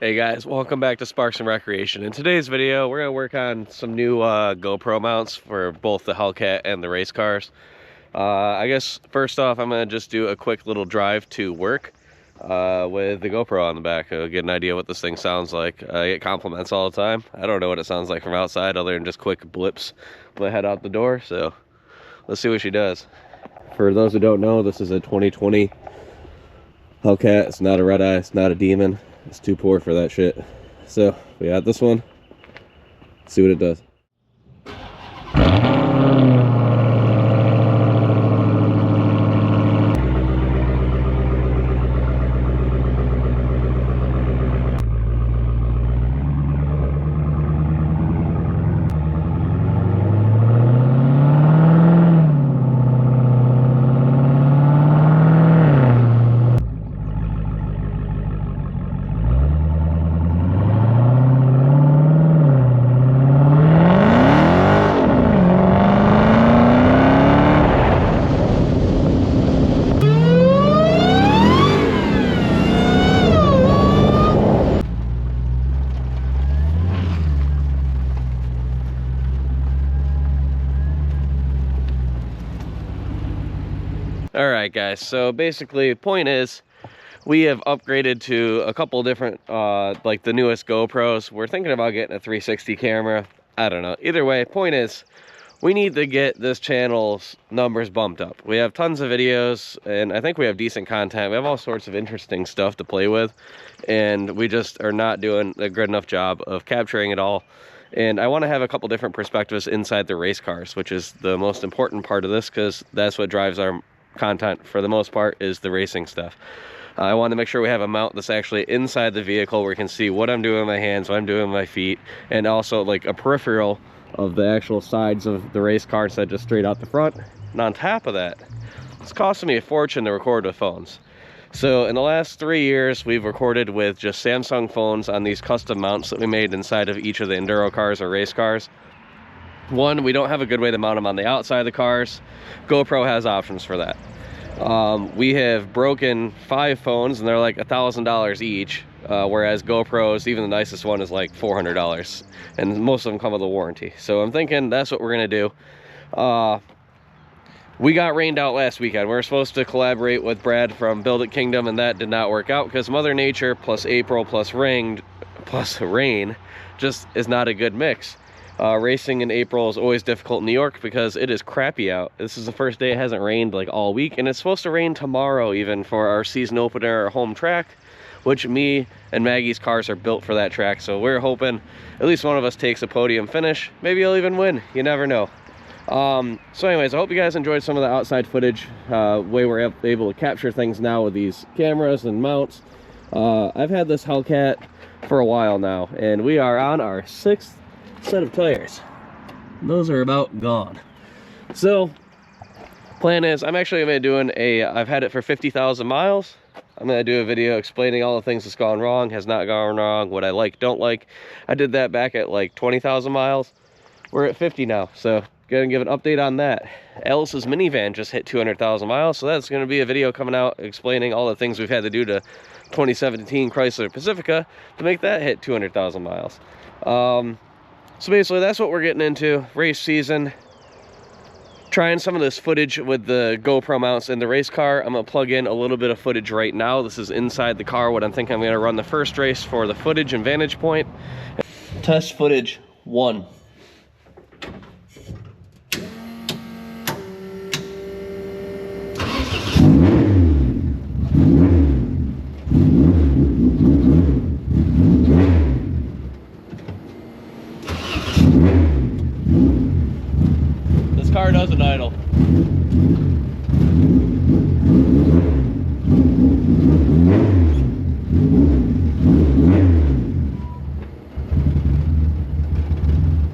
Hey guys, welcome back to Sparks and Recreation. In today's video, we're going to work on some new GoPro mounts for both the Hellcat and the race cars. I guess first off, I'm going to just do a quick little drive to work with the GoPro on the back. I'll get an idea what this thing sounds like. I get compliments all the time. I don't know what it sounds like from outside other than just quick blips when I head out the door. So let's see what she does. For those who don't know, this is a 2020 Hellcat. It's not a red eye, it's not a demon. It's too poor for that shit. So we got this one. Let's see what it does. Alright guys, so basically the point is we have upgraded to a couple different like the newest GoPros. We're thinking about getting a 360 camera. I don't know. Either way, point is we need to get this channel's numbers bumped up. We have tons of videos and I think we have decent content. We have all sorts of interesting stuff to play with, and we just are not doing a good enough job of capturing it all. And I want to have a couple different perspectives inside the race cars, which is the most important part of this, because that's what drives our content for the most part, is the racing stuff. I want to make sure we have a mount that's actually inside the vehicle where you can see what I'm doing with my hands, what I'm doing with my feet, and also like a peripheral of the actual sides of the race car instead of just straight out the front. And on top of that, it's costing me a fortune to record with phones. So in the last 3 years, we've recorded with just Samsung phones on these custom mounts that we made inside of each of the enduro cars or race cars. One, we don't have a good way to mount them on the outside of the cars. GoPro has options for that. We have broken 5 phones and they're like $1,000 each, whereas GoPros, even the nicest one, is like $400, and most of them come with a warranty. So I'm thinking that's what we're gonna do. We got rained out last weekend. We were supposed to collaborate with Brad from Build It Kingdom, and that did not work out because Mother Nature plus April plus rain just is not a good mix. Racing in April is always difficult in New York because it is crappy out. This is the first day it hasn't rained like all week, and it's supposed to rain tomorrow even for our season opener, our home track, which me and Maggie's cars are built for that track. So we're hoping at least one of us takes a podium finish. Maybe you'll even win, you never know. So anyways, I hope you guys enjoyed some of the outside footage, way we're able to capture things now with these cameras and mounts. I've had this Hellcat for a while now, and we are on our 6th set of tires. Those are about gone. So plan is I'm actually gonna be doing I've had it for 50,000 miles. I'm gonna do a video explaining all the things that's gone wrong, has not gone wrong, what I like, don't like. I did that back at like 20,000 miles. We're at 50 now, so gonna give an update on that. Alice's minivan just hit 200,000 miles, so that's gonna be a video coming out explaining all the things we've had to do to 2017 Chrysler Pacifica to make that hit 200,000 miles. So basically that's what we're getting into, race season. Trying some of this footage with the GoPro mounts in the race car. I'm gonna plug in a little bit of footage right now. This is inside the car, what I'm thinking I'm gonna run the first race for the footage and vantage point. Test footage 1. Car doesn't idle.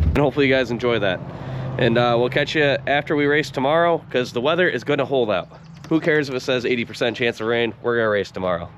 And hopefully you guys enjoy that. And we'll catch you after we race tomorrow, because the weather is going to hold out. Who cares if it says 80% chance of rain? We're going to race tomorrow.